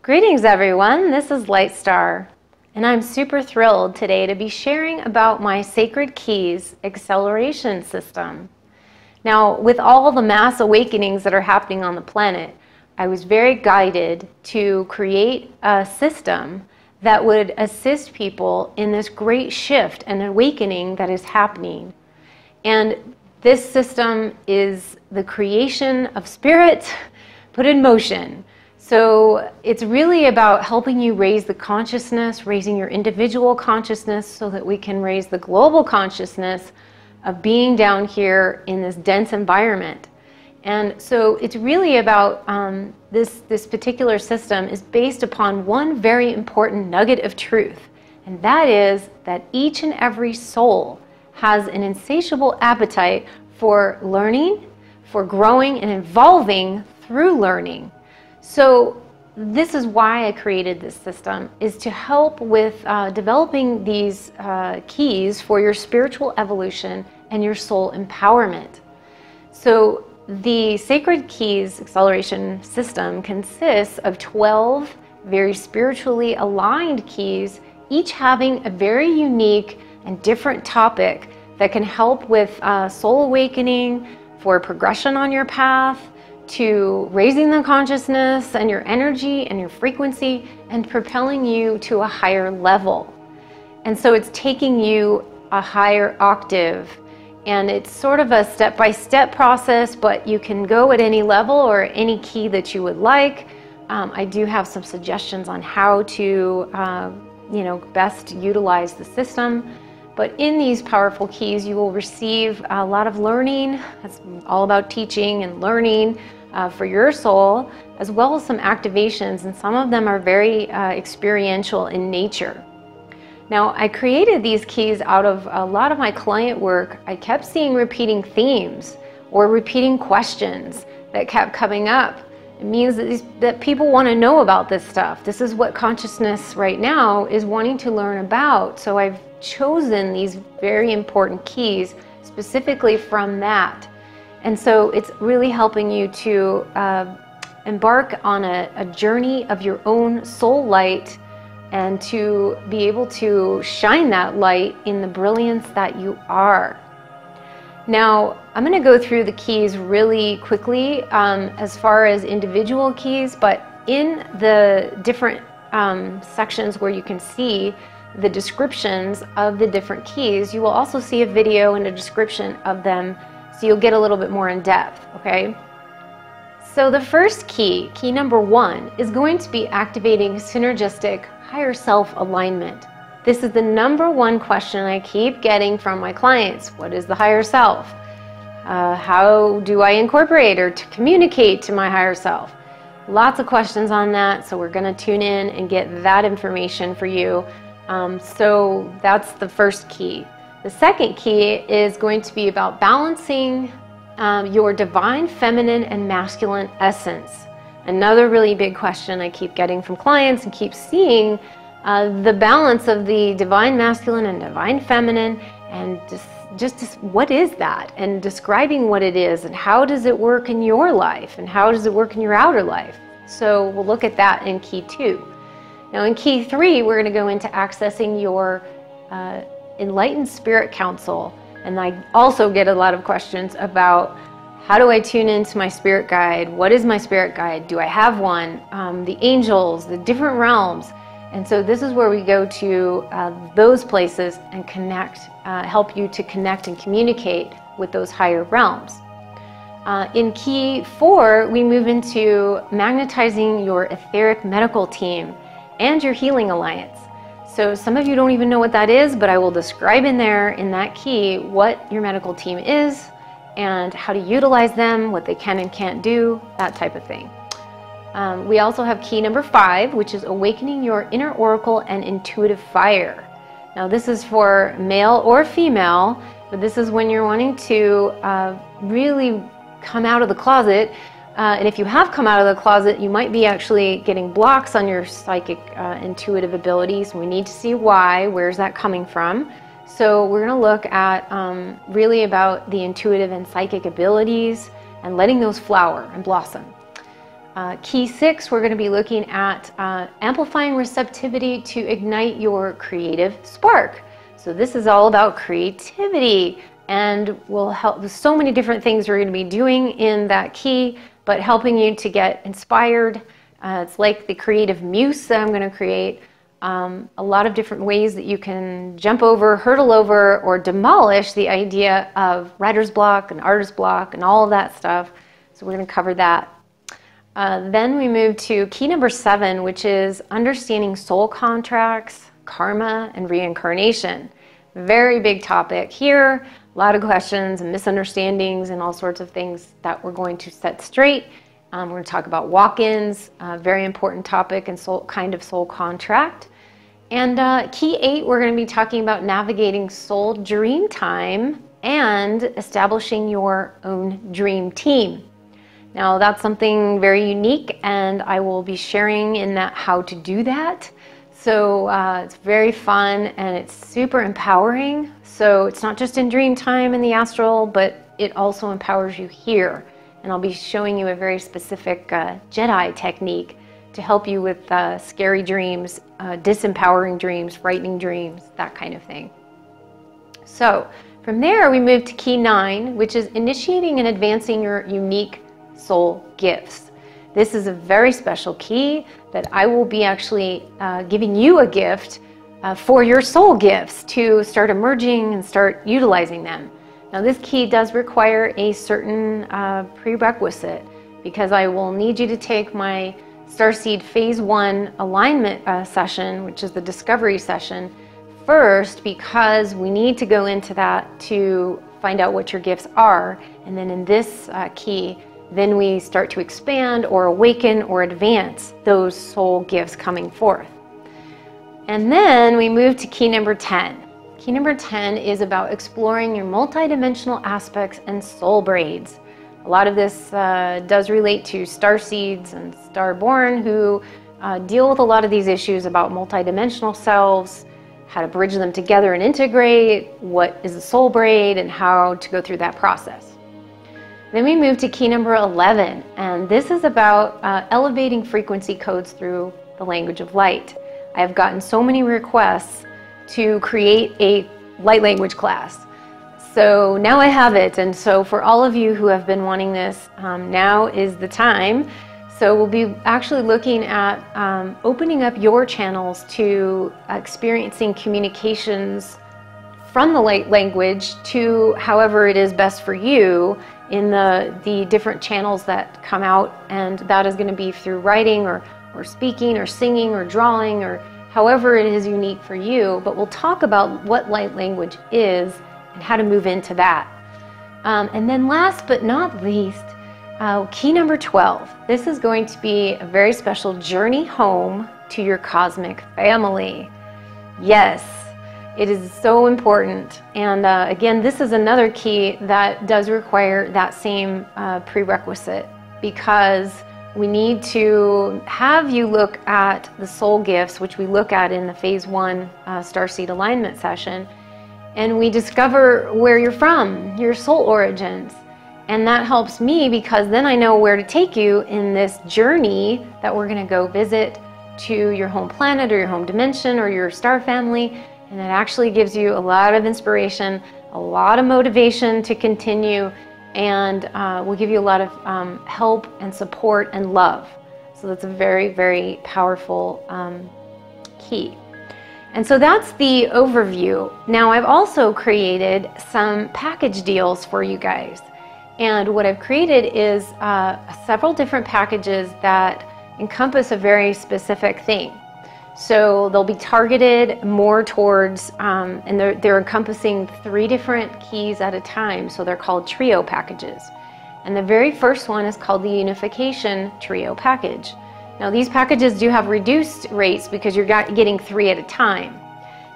Greetings everyone, this is Lightstar, and I'm super thrilled today to be sharing about my Sacred Keys acceleration system. Now, with all the mass awakenings that are happening on the planet, I was very guided to create a system that would assist people in this great shift and awakening that is happening. And this system is the creation of spirit put in motion. So it's really about helping you raise the consciousness, raising your individual consciousness so that we can raise the global consciousness of being down here in this dense environment. And so it's really about this particular system is based upon one very important nugget of truth. And that is that each and every soul has an insatiable appetite for learning, for growing and evolving through learning. So this is why I created this system, is to help with developing these keys for your spiritual evolution and your soul empowerment. So the Sacred Keys acceleration system consists of 12 very spiritually aligned keys, each having a very unique and different topic that can help with soul awakening, for progression on your path, to raising the consciousness and your energy and your frequency and propelling you to a higher level. And so it's taking you a higher octave, and it's sort of a step-by-step process, but you can go at any level or any key that you would like. I do have some suggestions on how to best utilize the system. But in these powerful keys, you will receive a lot of learning. It's all about teaching and learning for your soul, as well as some activations, and some of them are very experiential in nature. Now, I created these keys out of a lot of my client work. I kept seeing repeating themes or repeating questions that kept coming up. It means that people want to know about this stuff. This is what consciousness right now is wanting to learn about. So I've chosen these very important keys specifically from that. And so it's really helping you to embark on a journey of your own soul light and to be able to shine that light in the brilliance that you are. Now, I'm going to go through the keys really quickly as far as individual keys, but in the different sections where you can see the descriptions of the different keys, you will also see a video and a description of them, so you'll get a little bit more in depth, okay? So the first key, key number 1, is going to be activating synergistic higher self alignment. This is the number 1 question I keep getting from my clients. What is the higher self? How do I incorporate or to communicate to my higher self? Lots of questions on that, so we're going to tune in and get that information for you. So that's the first key. The second key is going to be about balancing your divine feminine and masculine essence. Another really big question I keep getting from clients and keep seeing the balance of the divine masculine and divine feminine, and just what is that, and describing what it is and how does it work in your life and how does it work in your outer life. So we'll look at that in key 2. Now in key 3, we're going to go into accessing your enlightened spirit council. And I also get a lot of questions about, how do I tune into my spirit guide? What is my spirit guide? Do I have one? The angels, the different realms. And so this is where we go to those places and connect, help you to connect and communicate with those higher realms. In key 4, we move into magnetizing your etheric medical team and your healing alliance. So some of you don't even know what that is, but I will describe in there, in that key, what your medical team is and how to utilize them, what they can and can't do, that type of thing. We also have key number 5, which is awakening your inner oracle and intuitive fire. Now this is for male or female, but this is when you're wanting to really come out of the closet. And if you have come out of the closet, you might be actually getting blocks on your psychic intuitive abilities. We need to see why, where's that coming from. So we're going to look at really about the intuitive and psychic abilities and letting those flower and blossom. Key 6, we're going to be looking at amplifying receptivity to ignite your creative spark. So this is all about creativity, and will help with so many different things we're going to be doing in that key, but helping you to get inspired. It's like the creative muse that I'm going to create. A lot of different ways that you can jump over, hurdle over, or demolish the idea of writer's block and artist's block and all of that stuff. So we're going to cover that. Then we move to key number 7, which is understanding soul contracts, karma, and reincarnation. Very big topic here. A lot of questions and misunderstandings and all sorts of things that we're going to set straight. We're going to talk about walk-ins, very important topic, and kind of soul contract. And key 8, we're going to be talking about navigating soul dream time and establishing your own dream team. Now that's something very unique, and I will be sharing in that how to do that. So it's very fun and it's super empowering. So it's not just in dream time in the astral, but it also empowers you here. And I'll be showing you a very specific Jedi technique to help you with scary dreams, disempowering dreams, frightening dreams, that kind of thing. So from there we move to key 9, which is initiating and advancing your unique soul gifts. This is a very special key that I will be actually giving you a gift for your soul gifts to start emerging and start utilizing them. Now this key does require a certain prerequisite, because I will need you to take my Starseed Phase 1 alignment session, which is the discovery session, first, because we need to go into that to find out what your gifts are. And then in this key, then we start to expand or awaken or advance those soul gifts coming forth. And then we move to key number 10. Key number 10 is about exploring your multidimensional aspects and soul braids. A lot of this does relate to starseeds and starborn who deal with a lot of these issues about multidimensional selves, how to bridge them together and integrate, what is a soul braid, and how to go through that process. Then we move to key number 11, and this is about elevating frequency codes through the language of light. I have gotten so many requests to create a light language class. So now I have it, and so for all of you who have been wanting this, now is the time. So we'll be actually looking at opening up your channels to experiencing communications from the light language to however it is best for you in the different channels that come out, and that is going to be through writing or speaking or singing or drawing or however it is unique for you. But we'll talk about what light language is and how to move into that. And then last but not least, key number 12. This is going to be a very special journey home to your cosmic family. Yes. It is so important, and again, this is another key that does require that same prerequisite, because we need to have you look at the soul gifts, which we look at in the Phase 1 Starseed Alignment session, and we discover where you're from, your soul origins. And that helps me, because then I know where to take you in this journey that we're going to go visit to your home planet or your home dimension or your star family. And it actually gives you a lot of inspiration, a lot of motivation to continue, and will give you a lot of help and support and love. So that's a very, very powerful key. And so that's the overview. Now I've also created some package deals for you guys. And what I've created is several different packages that encompass a very specific thing. So they'll be targeted more towards, and they're encompassing 3 different keys at a time. So they're called trio packages. And the very first one is called the Unification Trio Package. Now these packages do have reduced rates because you're getting 3 at a time.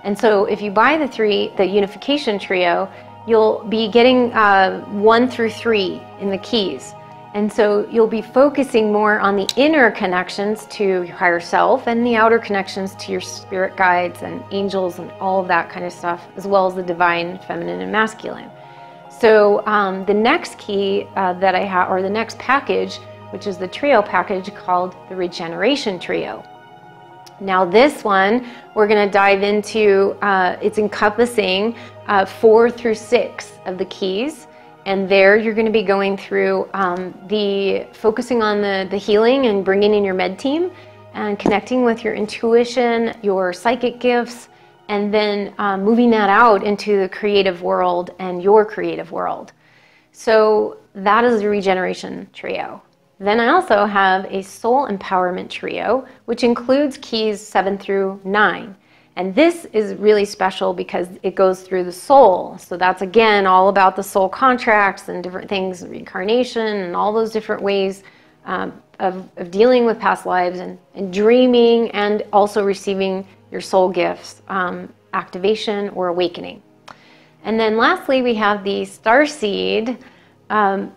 And so if you buy the Unification Trio, you'll be getting 1 through 3 in the keys. And so you'll be focusing more on the inner connections to your higher self and the outer connections to your spirit guides and angels and all of that kind of stuff, as well as the divine, feminine, and masculine. So the next key that I have, or the next package, which is the trio package called the Regeneration Trio. Now this one, we're going to dive into, it's encompassing 4 through 6 of the keys. And there you're going to be going through focusing on the healing and bringing in your med team and connecting with your intuition, your psychic gifts, and then moving that out into the creative world and your creative world. So that is the Regeneration Trio. Then I also have a Soul Empowerment Trio, which includes keys 7 through 9. And this is really special because it goes through the soul. So that's, again, all about the soul contracts and different things, reincarnation and all those different ways of dealing with past lives and dreaming, and also receiving your soul gifts, activation or awakening. And then lastly, we have the Starseed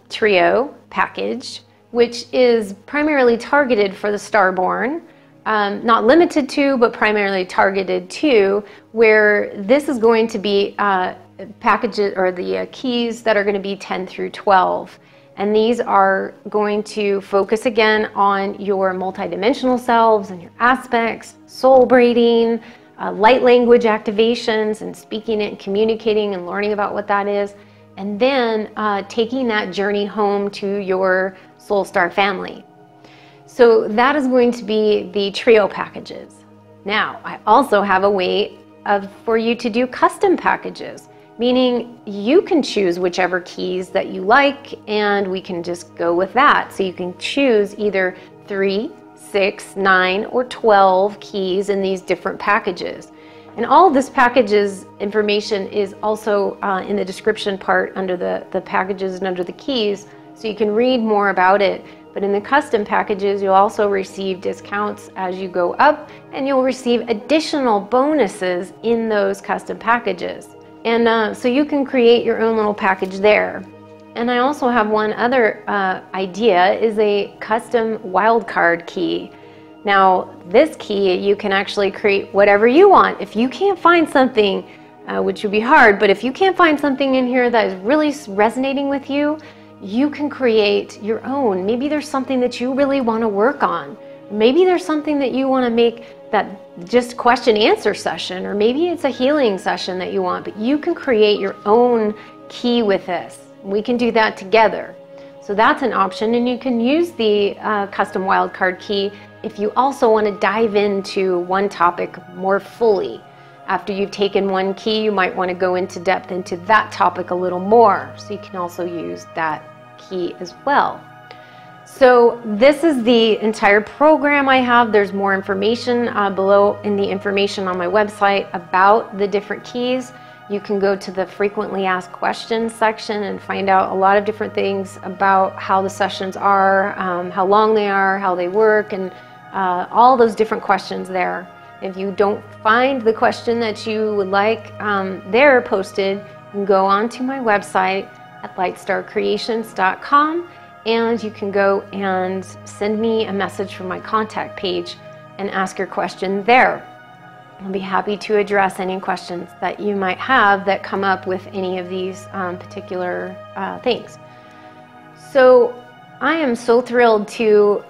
Trio package, which is primarily targeted for the Starborn, not limited to, but primarily targeted to, where this is going to be packages or the keys that are going to be 10 through 12. And these are going to focus again on your multidimensional selves and your aspects, soul braiding, light language activations and speaking it and communicating and learning about what that is. And then taking that journey home to your Soul Star family. So that is going to be the trio packages. Now, I also have a way for you to do custom packages, meaning you can choose whichever keys that you like, and we can just go with that. So you can choose either 3, 6, 9, or 12 keys in these different packages. And all of this package's information is also in the description part under the packages and under the keys, so you can read more about it. But in the custom packages, you'll also receive discounts as you go up, and you'll receive additional bonuses in those custom packages. And so you can create your own little package there. And I also have one other idea, is a custom wildcard key. Now, this key, you can actually create whatever you want. If you can't find something, which would be hard, but if you can't find something in here that is really resonating with you, you can create your own. Maybe there's something that you really want to work on. Maybe there's something that you want to make that just question answer session, or maybe it's a healing session that you want, but you can create your own key with this. We can do that together. So that's an option, and you can use the custom wildcard key if you also want to dive into one topic more fully. After you've taken one key, you might want to go into depth into that topic a little more. So you can also use that key as well. So this is the entire program I have. There's more information below in the information on my website about the different keys. You can go to the frequently asked questions section and find out a lot of different things about how the sessions are, how long they are, how they work, and all those different questions there. If you don't find the question that you would like there posted, you can go on to my website at lightstarcreations.com, and you can go and send me a message from my contact page and ask your question there. I'll be happy to address any questions that you might have that come up with any of these particular things. So I am so thrilled to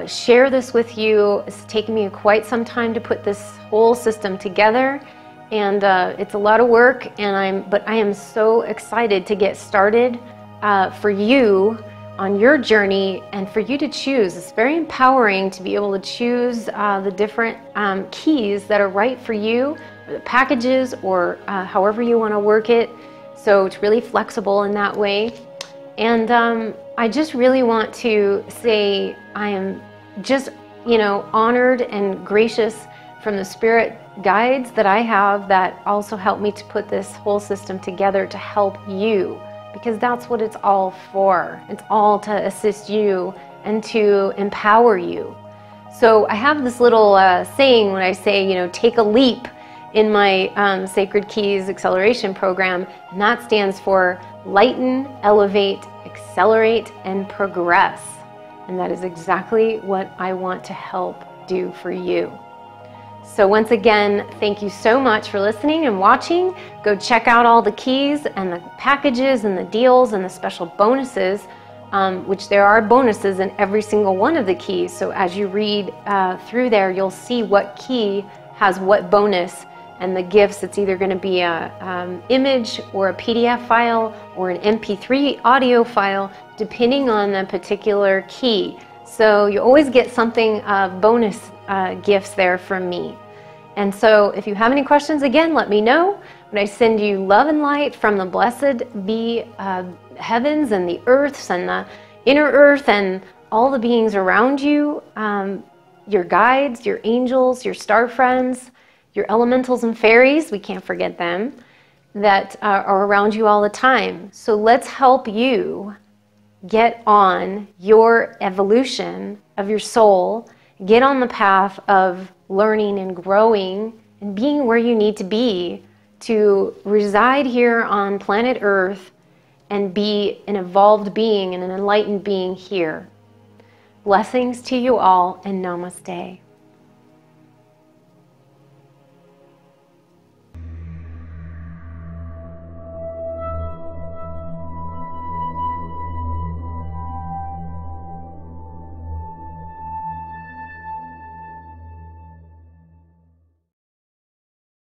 share this with you. It's taken me quite some time to put this whole system together, and it's a lot of work, but I am so excited to get started for you on your journey and for you to choose. It's very empowering to be able to choose the different keys that are right for you, or the packages, or however you want to work it. So it's really flexible in that way. And I just really want to say I am just, honored and gracious from the spirit guides that I have that also help me to put this whole system together to help you, because that's what it's all for. It's all to assist you and to empower you. So I have this little saying when I say, take a leap in my Sacred Keys Acceleration Program, and that stands for Lighten, Elevate, Accelerate, and Progress. And that is exactly what I want to help do for you. So once again, thank you so much for listening and watching. Go check out all the keys and the packages and the deals and the special bonuses which there are bonuses in every single one of the keys. So as you read through there, you'll see what key has what bonus, and the gifts, it's either going to be a image or a PDF file or an MP3 audio file, depending on the particular key. So you always get something bonus gifts there from me. And so if you have any questions, again, let me know. But I send you love and light from the blessed be heavens and the earths and the inner earth and all the beings around you, your guides, your angels, your star friends, your elementals and fairies, we can't forget them, that are around you all the time. So let's help you get on your evolution of your soul, get on the path of learning and growing and being where you need to be to reside here on planet Earth and be an evolved being and an enlightened being here. Blessings to you all, and namaste.